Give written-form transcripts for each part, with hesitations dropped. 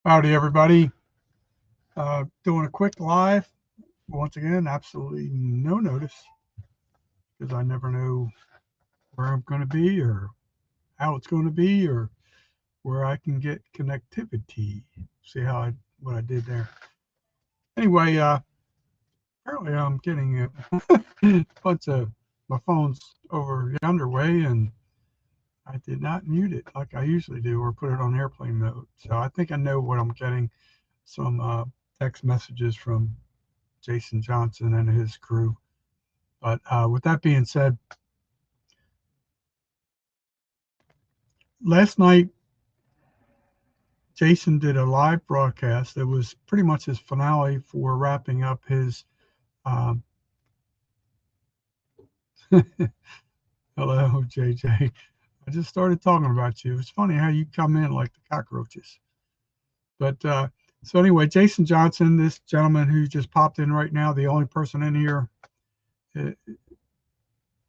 Howdy, everybody. Doing a quick live. Once again, absolutely no notice because I never know where I'm going to be or how it's going to be or where I can get connectivity. See what I did there. Anyway, apparently I'm getting a bunch of my phone's over yonder way, and I did not mute it like I usually do or put it on airplane mode. So I think I know what I'm getting. Some text messages from Jason Johnson and his crew. But with that being said, last night Jason did a live broadcast that was pretty much his finale for wrapping up his. Um, Hello, JJ. I just started talking about you. It's funny how you come in like the cockroaches. But so anyway, Jason Johnson, this gentleman who just popped in right now, the only person in here, uh,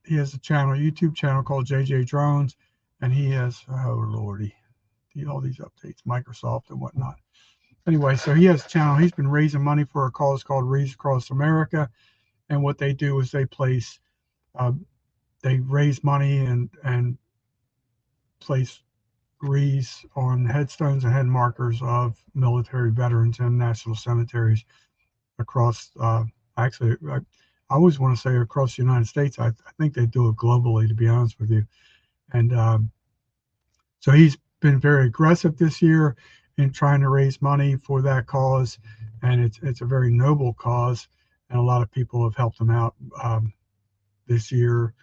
he has a channel, a YouTube channel called JJ Drones, and he has, oh lordy, all these updates, Microsoft and whatnot. Anyway, so he has a channel. He's been raising money for a cause called Wreaths Across America, and what they do is uh, they raise money and place wreaths on headstones and head markers of military veterans in national cemeteries across. Actually, I always want to say across the United States. I think they do it globally, to be honest with you. And so he's been very aggressive this year in trying to raise money for that cause, and it's a very noble cause, and a lot of people have helped him out this year.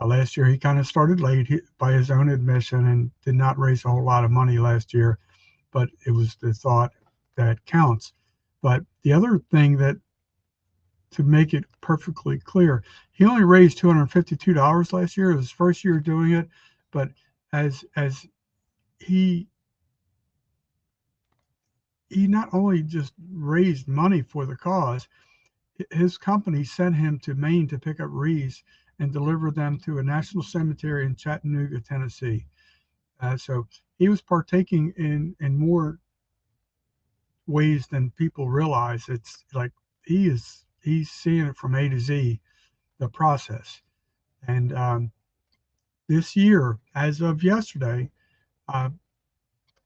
Last year he kind of started late by his own admission and did not raise a whole lot of money last year, but it was the thought that counts. But the other thing that to make it perfectly clear, he only raised $252 last year. It was his first year doing it, but as he he not only just raised money for the cause, his company sent him to Maine to pick up wreaths and deliver them to a national cemetery in Chattanooga, Tennessee. So he was partaking in more ways than people realize. It's like he's seeing it from A to Z, the process. And this year, as of yesterday, uh,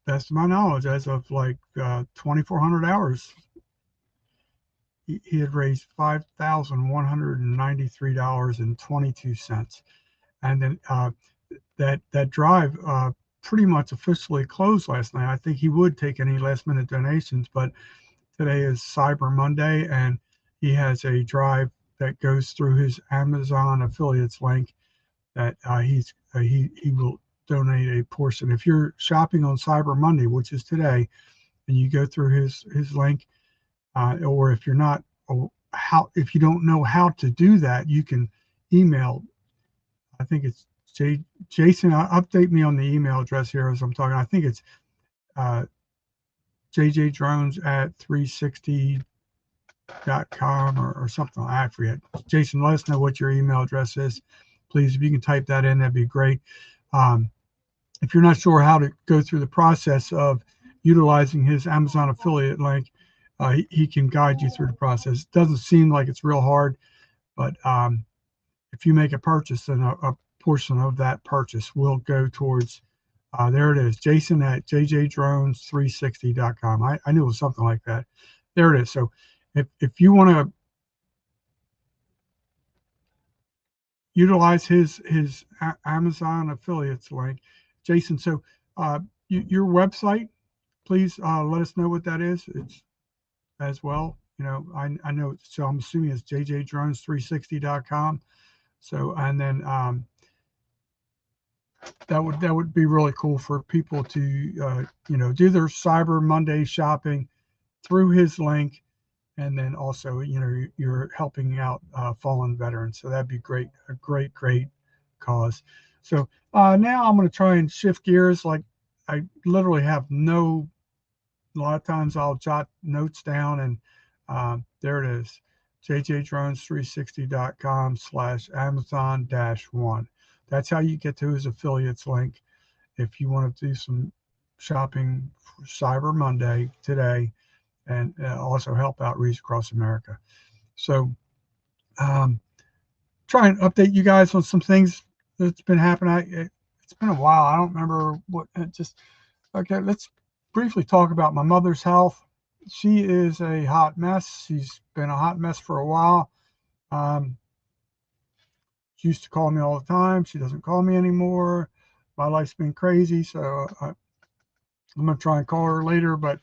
best of my knowledge, as of like 2,400 hours, he had raised $5,193.22, and then that drive pretty much officially closed last night. I think he would take any last minute donations, but today is Cyber Monday, and he has a drive that goes through his Amazon affiliates link that he will donate a portion. If you're shopping on Cyber Monday, which is today, and you go through his link, or if you're not, if you don't know how to do that, you can email. I think it's Jason. Update me on the email address here as I'm talking. I think it's uh, jjdrones at 360.com or something. I forget. Jason, let us know what your email address is, please. If you can type that in, that'd be great. Um, if you're not sure how to go through the process of utilizing his Amazon affiliate link, he can guide you through the process. It doesn't seem like it's real hard, but if you make a purchase, then a portion of that purchase will go towards, there it is, Jason at jjdrones360.com. I knew it was something like that. There it is. So if you want to utilize his Amazon affiliates link, Jason, so your website, please let us know what that is. It's as well. I know, so I'm assuming it's jjdrones360.com. So, and then that would be really cool for people to do their Cyber Monday shopping through his link, and then also you're helping out fallen veterans. So that'd be great, a great cause. So now I'm going to try and shift gears. Like I literally have no. A lot of times I'll jot notes down, and there it is, jjdrones360.com/Amazon-1. That's how you get to his affiliates link if you want to do some shopping for Cyber Monday today, and also help out Reads Across America. So try and update you guys on some things that's been happening. It's been a while. I don't remember what. Okay. Let's briefly talk about my mother's health. She is a hot mess. She's been a hot mess for a while. She used to call me all the time. She doesn't call me anymore. My life's been crazy, so I'm gonna try and call her later, but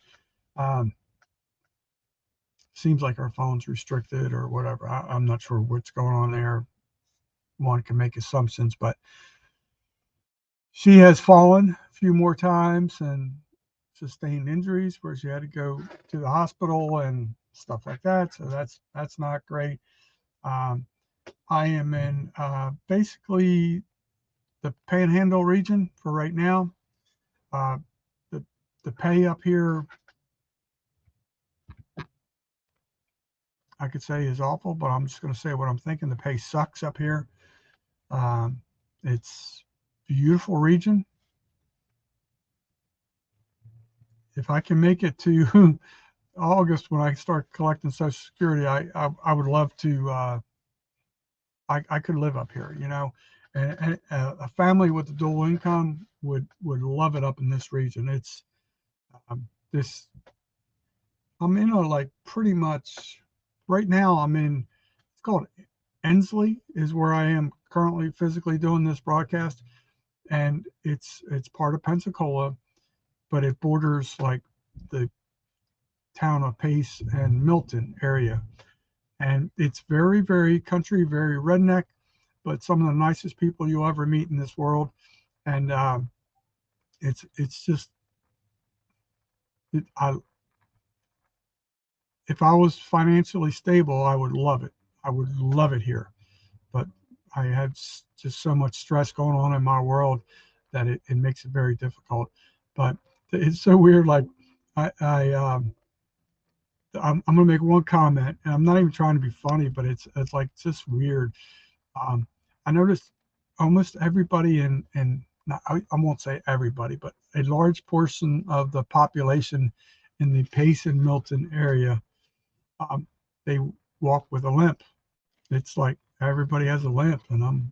seems like her phone's restricted or whatever. I'm not sure what's going on there. One can make assumptions, but she has fallen a few more times and sustained injuries where she had to go to the hospital and stuff like that. So that's not great. I am in basically the Panhandle region for right now. The pay up here, I could say, is awful, but I'm just going to say what I'm thinking. The pay sucks up here. It's a beautiful region. If I can make it to August when I start collecting Social Security, I would love to. I could live up here, you know, and a family with a dual income would love it up in this region. It's this. I'm in a like pretty much right now. I'm in. It's called Ensley is where I am currently physically doing this broadcast, and it's part of Pensacola, but it borders like the town of Pace and Milton area. And it's very, very country, very redneck, but some of the nicest people you'll ever meet in this world. And it's just, if I was financially stable, I would love it. I would love it here. But I have just so much stress going on in my world that it makes it very difficult. But it's so weird. Like I'm going to make one comment, and I'm not even trying to be funny, but it's like just weird. I noticed almost everybody I won't say everybody, but a large portion of the population in the Pace and Milton area, they walk with a limp. It's like everybody has a limp, and I'm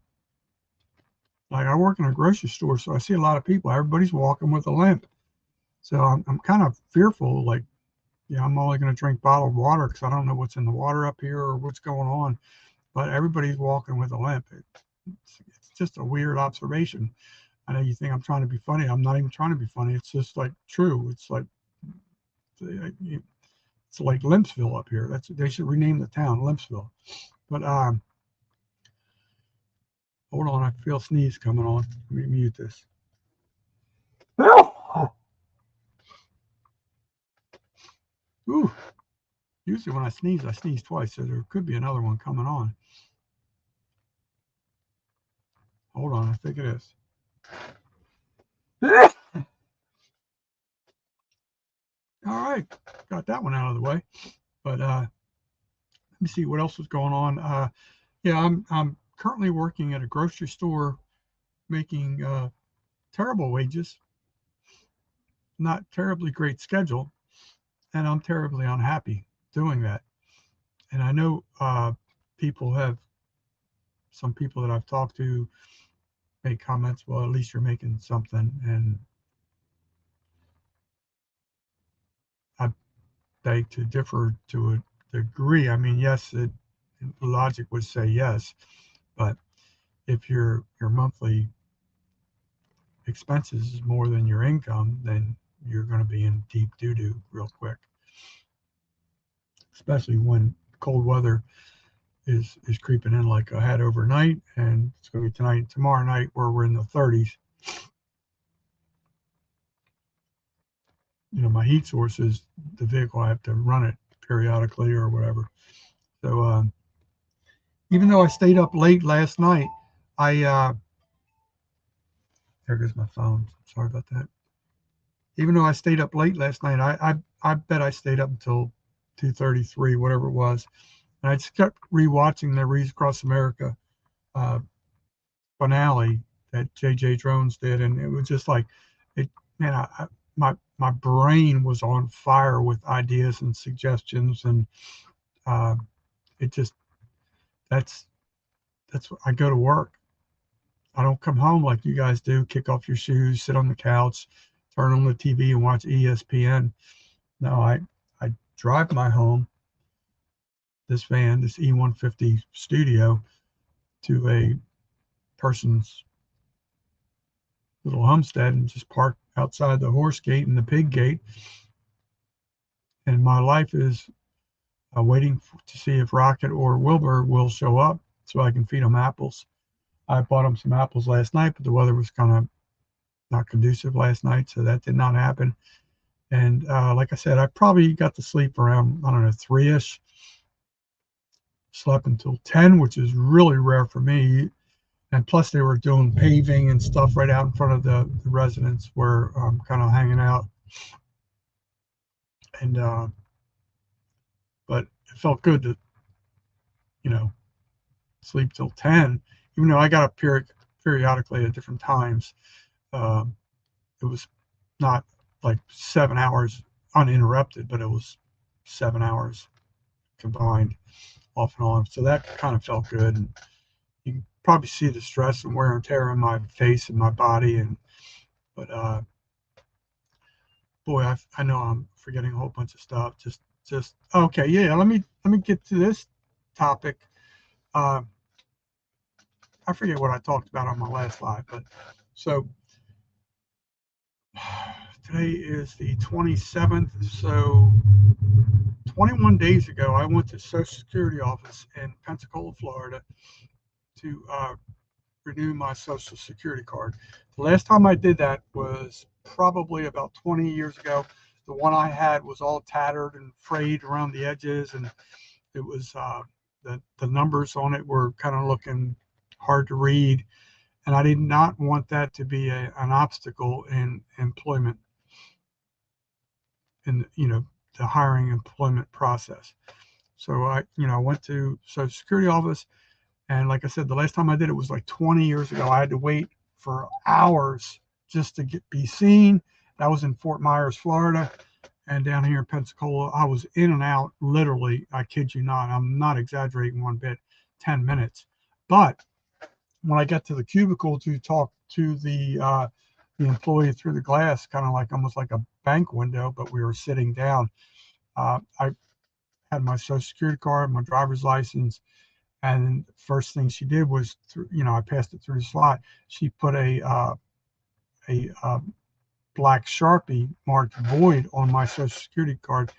like, I work in a grocery store, so I see a lot of people. Everybody's walking with a limp, so I'm kind of fearful. Like, yeah, I'm only going to drink bottled water because I don't know what's in the water up here or what's going on. But everybody's walking with a limp. It's just a weird observation. I know you think I'm trying to be funny. I'm not even trying to be funny. It's just like true. It's like Limpsville up here. They should rename the town Limpsville. But hold on, I feel a sneeze coming on. Let me mute this. Ooh. Usually when I sneeze twice, so there could be another one coming on. Hold on, I think it is. All right, got that one out of the way. But let me see what else was going on. Yeah, I'm currently working at a grocery store, making terrible wages, not terribly great schedule, and I'm terribly unhappy doing that. And I know some people that I've talked to make comments, well, at least you're making something, and I beg to differ to a degree. I mean, yes, logic would say yes, but if your monthly expenses is more than your income, then you're going to be in deep doo-doo real quick, especially when cold weather is creeping in like I had overnight, and it's going to be tonight and tomorrow night where we're in the 30s. You know, my heat source is the vehicle. I have to run it periodically or whatever. So even though I stayed up late last night, there goes my phone. Sorry about that. Even though I stayed up late last night, I bet I stayed up until 2:33, whatever it was. And I just kept rewatching the Reads Across America finale that J.J. Drones did, and it was just like, man, my brain was on fire with ideas and suggestions, and uh, it just that's what I go to work. I don't come home like you guys do, kick off your shoes, sit on the couch, turn on the TV, and watch ESPN. No, I drive my home, this van, this E150 Studio, to a person's little homestead and just park outside the horse gate and the pig gate. And my life is waiting to see if Rocket or Wilbur will show up so I can feed them apples. I bought them some apples last night, but the weather was kind of not conducive last night, so that did not happen. And like I said, I probably got to sleep around, I don't know, 3-ish. Slept until 10, which is really rare for me. And plus, they were doing paving and stuff right out in front of the residence where I'm kind of hanging out. And but it felt good to, sleep till 10, even though I got up periodically at different times. It was not like 7 hours uninterrupted, but it was 7 hours combined off and on. So that kind of felt good. And you can probably see the stress and wear and tear on my face and my body. But boy, I know I'm forgetting a whole bunch of stuff. Just okay, yeah. Let me get to this topic. I forget what I talked about on my last live, but so today is the 27th. So 21 days ago, I went to Social Security office in Pensacola, Florida, to renew my Social Security card. The last time I did that was probably about 20 years ago. The one I had was all tattered and frayed around the edges, and it was the numbers on it were kind of looking hard to read, and I did not want that to be an obstacle in employment, in the hiring employment process. So I went to Social Security office, and like I said, the last time I did it was like 20 years ago. I had to wait for hours just to be seen. That was in Fort Myers, Florida. And down here in Pensacola, I was in and out literally, I kid you not, I'm not exaggerating one bit, 10 minutes. But when I got to the cubicle to talk to the employee through the glass, kind of like almost like a bank window, but we were sitting down, I had my Social Security card, my driver's license, and the first thing she did was, I passed it through the slot. She put a black Sharpie marked void on my Social Security card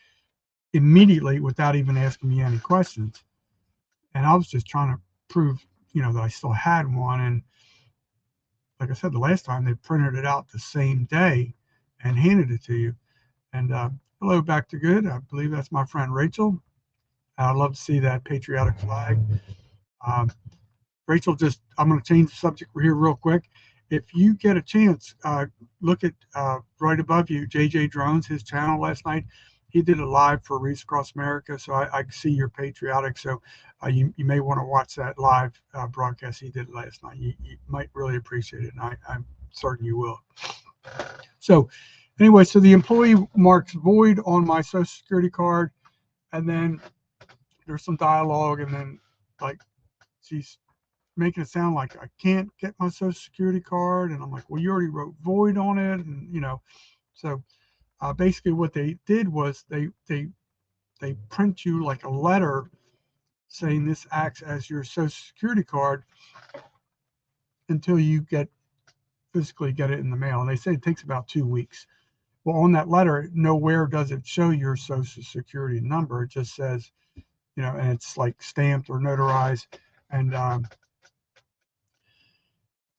immediately without even asking me any questions. And I was just trying to prove, that I still had one. And like I said, the last time they printed it out the same day and handed it to you. And hello, back to good. I believe that's my friend Rachel. I'd love to see that patriotic flag. Rachel, I'm going to change the subject here real quick. If you get a chance, look at right above you, JJ Drones, his channel last night. He did a live for Reefs Across America, so I see you're patriotic. So you may want to watch that live broadcast he did last night. You might really appreciate it, and I'm certain you will. So anyway, so the employee marks void on my Social Security card, and then there's some dialogue, and then like she's making it sound like I can't get my Social Security card, and I'm like, well, you already wrote void on it, and so basically what they did was they print you like a letter saying this acts as your Social Security card until you physically get it in the mail, and they say it takes about 2 weeks. Well, on that letter, nowhere does it show your Social Security number. It just says, and it's like stamped or notarized, and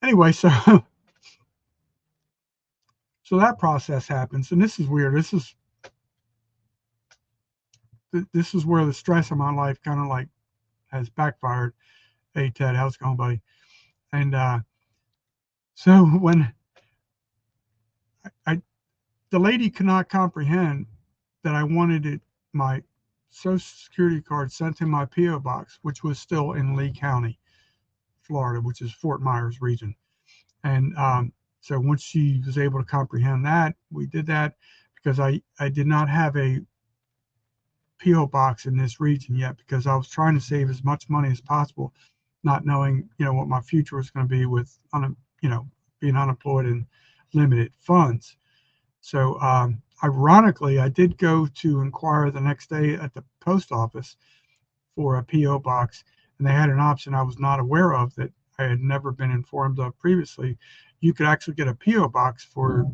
anyway, so that process happens, and this is weird. This is where the stress of my life kind of like has backfired. Hey Ted, how's it going, buddy? And so when the lady could not comprehend that I wanted my Social Security card sent in my PO box, which was still in Lee County, Florida, which is Fort Myers region. And So once she was able to comprehend that, we did that, because I did not have a P.O. box in this region yet, because I was trying to save as much money as possible, not knowing, what my future was going to be with, being unemployed and limited funds. So ironically, I did go to inquire the next day at the post office for a P.O. box, and they had an option I was not aware of, that I had never been informed of previously. You could actually get a P.O. box for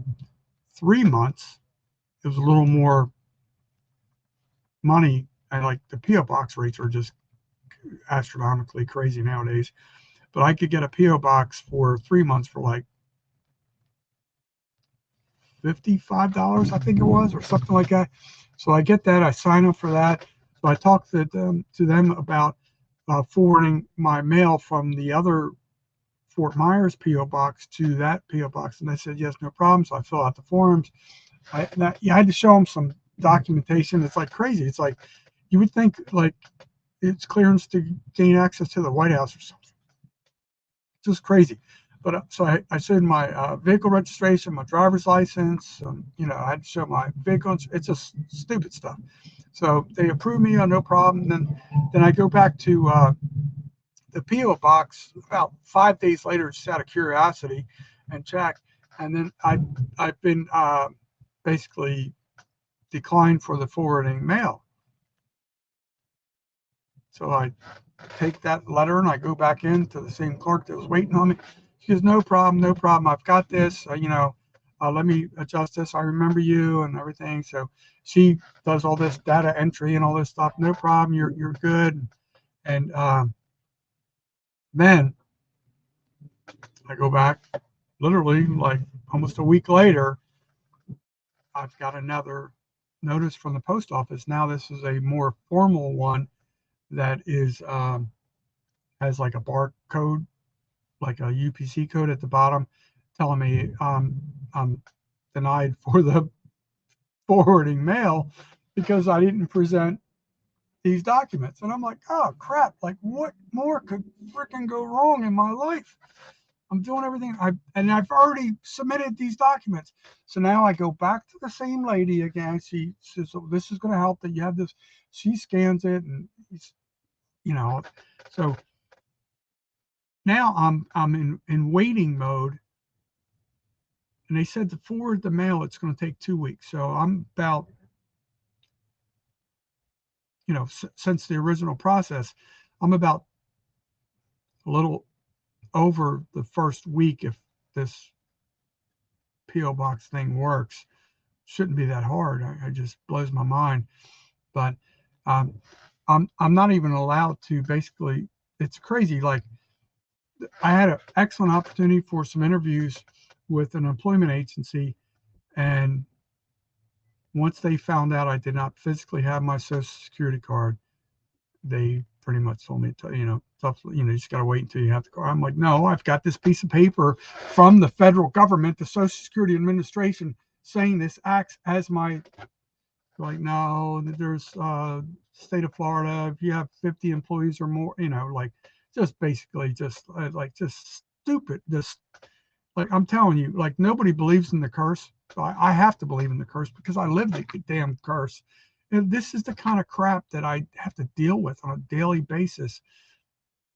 3 months. It was a little more money, and like the P.O. box rates are just astronomically crazy nowadays. But I could get a P.O. box for 3 months for like $55, I think it was, or something like that. So I get that. I sign up for that. So I talked to them about forwarding my mail from the other Fort Myers P.O. box to that P.O. box, and they said yes, no problem. So I fill out the forms. I had to show them some documentation. It's like crazy. It's like you would think like it's clearance to gain access to the White House or something. Just crazy. But so I showed my vehicle registration, my driver's license. I had to show my vehicle. It's just stupid stuff. So they approved me on no problem. Then I go back to the P.O. box about 5 days later, just out of curiosity, and check. And then I've been basically declined for the forwarding mail. So I take that letter and I go back in to the same clerk that was waiting on me. She goes, no problem, no problem. I've got this, let me adjust this. I remember you and everything. So she does all this data entry and all this stuff. No problem. You're good. And then I go back literally like almost a week later. I've got another notice from the post office. Now this is a more formal one that is has like a barcode, like a UPC code at the bottom, telling me I'm denied for the forwarding mail because I didn't present these documents. And I'm like, oh crap, like what more could freaking go wrong in my life? I'm doing everything I've already submitted these documents. So now I go back to the same lady again. She says, oh, this is going to help that you have this. She scans it, and so now I'm in waiting mode. And they said to forward the mail, it's going to take 2 weeks. So I'm about, since the original process, I'm about a little over the first week. If this P.O. box thing works, shouldn't be that hard. It just blows my mind. But I'm not even allowed to basically. It's crazy. Like I had an excellent opportunity for some interviews with an employment agency, and once they found out I did not physically have my Social Security card, they pretty much told me, you just got to wait until you have the card. I'm like, no, I've got this piece of paper from the federal government, the Social Security Administration, saying this acts as my, like, no, there's state of Florida, if you have 50 employees or more, like just basically just stupid. Just like I'm telling you, like nobody believes in the curse. So I have to believe in the curse because I live the damn curse. And this is the kind of crap that I have to deal with on a daily basis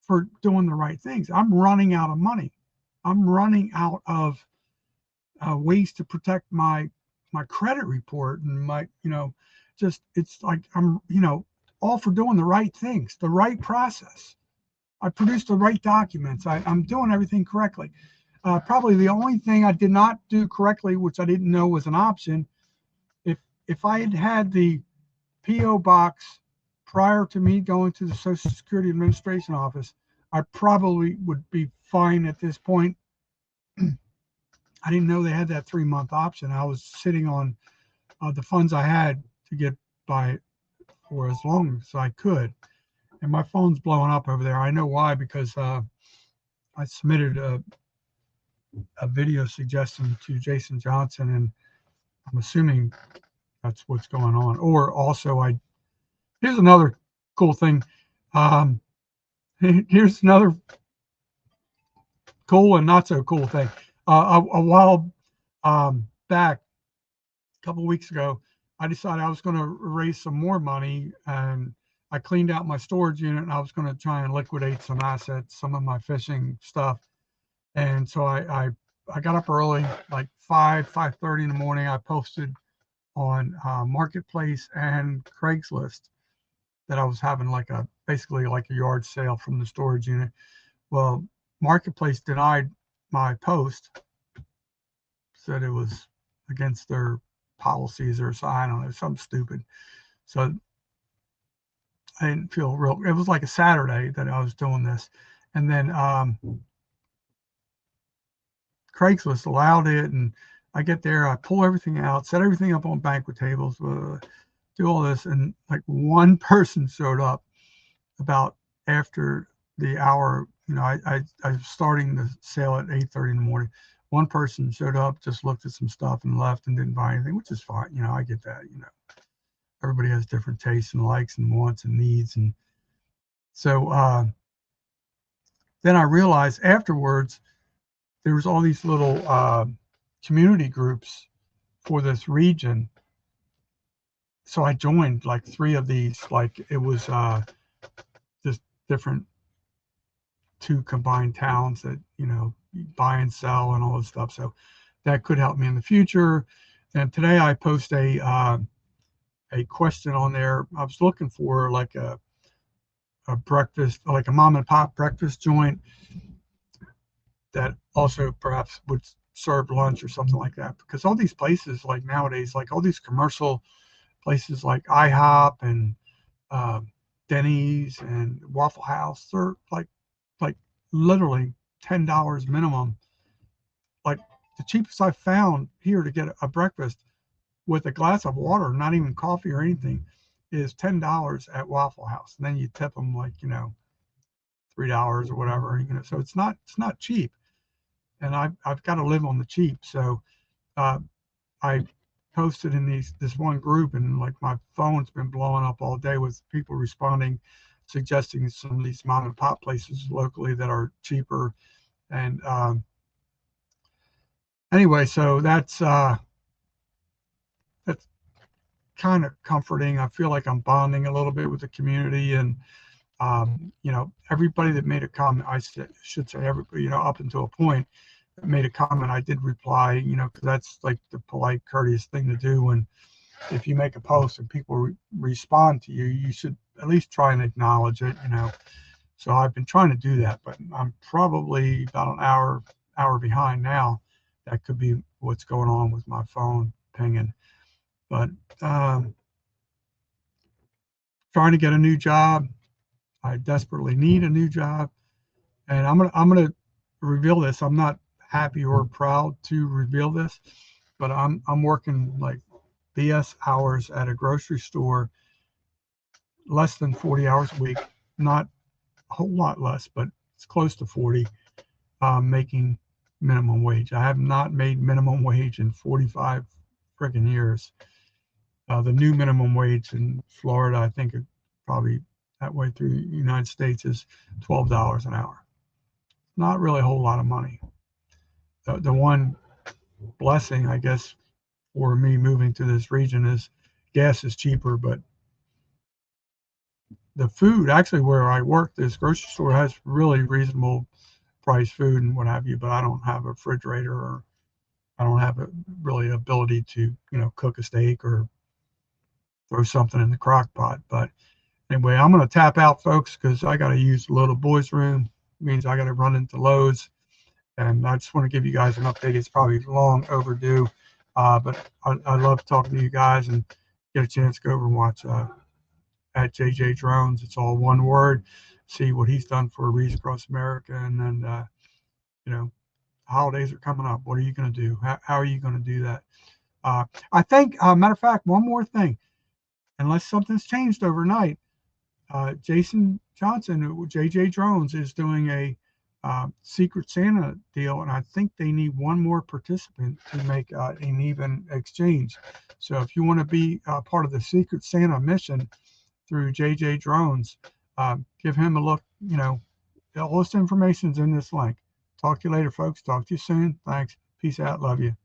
for doing the right things. I'm running out of money. I'm running out of ways to protect my credit report and my, it's like I'm, all for doing the right things, the right process. I produced the right documents. I'm doing everything correctly. Probably the only thing I did not do correctly, which I didn't know was an option, if I had had the P.O. box prior to me going to the Social Security Administration office, I probably would be fine at this point. I didn't know they had that 3-month option. I was sitting on the funds I had to get by for as long as I could. And my phone's blowing up over there. I know why, because I submitted a video suggestion to Jason Johnson, and I'm assuming that's what's going on. Or also, here's another cool thing. Here's another cool and not so cool thing. A while back, a couple of weeks ago, I decided I was going to raise some more money, and I cleaned out my storage unit, and I was going to try and liquidate some assets, some of my fishing stuff. And so I got up early, like 5:30 in the morning. I posted on Marketplace and Craigslist that I was having basically like a yard sale from the storage unit. Well, Marketplace denied my post, said it was against their policies or so, I don't know, something stupid. So I didn't feel real. It was like a Saturday that I was doing this, and then Craigslist allowed it, and I get there, I pull everything out, set everything up on banquet tables, do all this, and like one person showed up about after the hour. You know, I was starting the sale at 8:30 in the morning. One person showed up, just looked at some stuff and left and didn't buy anything, which is fine. You know, I get that. You know, everybody has different tastes and likes and wants and needs, and so then I realized afterwards there was all these little community groups for this region. So I joined like 3 of these. Like it was just different 2 combined towns that, you know, buy and sell and all this stuff. So that could help me in the future. And today I post a question on there. I was looking for like a breakfast, like a mom and pop breakfast joint that also perhaps would serve lunch or something like that. Because all these places, like nowadays, like all these commercial places like IHOP and Denny's and Waffle House, they're like literally $10 minimum. Like the cheapest I found here to get a breakfast with a glass of water, not even coffee or anything, is $10 at Waffle House. And then you tip them like, you know, $3 or whatever. You know, so it's not cheap. And I've got to live on the cheap. So I posted in this one group, and like my phone's been blowing up all day with people responding, suggesting some of these mom and pop places locally that are cheaper. And anyway, so that's kind of comforting. I feel like I'm bonding a little bit with the community, and you know, everybody that made a comment, I should say everybody, you know, up until a point that made a comment, I did reply, you know, because that's like the polite, courteous thing to do. When if you make a post and people respond to you, you should at least try and acknowledge it, you know. So I've been trying to do that, but I'm probably about an hour behind now. That could be what's going on with my phone pinging. But trying to get a new job. I desperately need a new job, and I'm gonna reveal this. I'm not happy or proud to reveal this, but I'm working like BS hours at a grocery store, less than 40 hours a week, not a whole lot less, but it's close to 40, making minimum wage. I have not made minimum wage in 45 freaking years. The new minimum wage in Florida, I think, probably that way through the United States, is $12 an hour. Not really a whole lot of money. The one blessing, I guess, for me moving to this region is gas is cheaper, but the food, actually where I work, this grocery store has really reasonable price food and what have you, but I don't have a refrigerator, or I don't have a really ability to, you know, cook a steak or throw something in the crock pot. But anyway, I'm going to tap out, folks, because I got to use the little boys' room. It means I got to run into Lowe's. And I just want to give you guys an update. It's probably long overdue, but I love talking to you guys, and get a chance to go over and watch at JJ Drones. It's all one word. See what he's done for Reads Across America. And then, you know, holidays are coming up. What are you going to do? How are you going to do that? I think, matter of fact, one more thing. Unless something's changed overnight, Jason Johnson, JJ Drones, is doing a Secret Santa deal, and I think they need one more participant to make an even exchange. So if you want to be part of the Secret Santa mission through JJ Drones, give him a look. You know, all this information's in this link. Talk to you later, folks. Talk to you soon. Thanks. Peace out. Love you.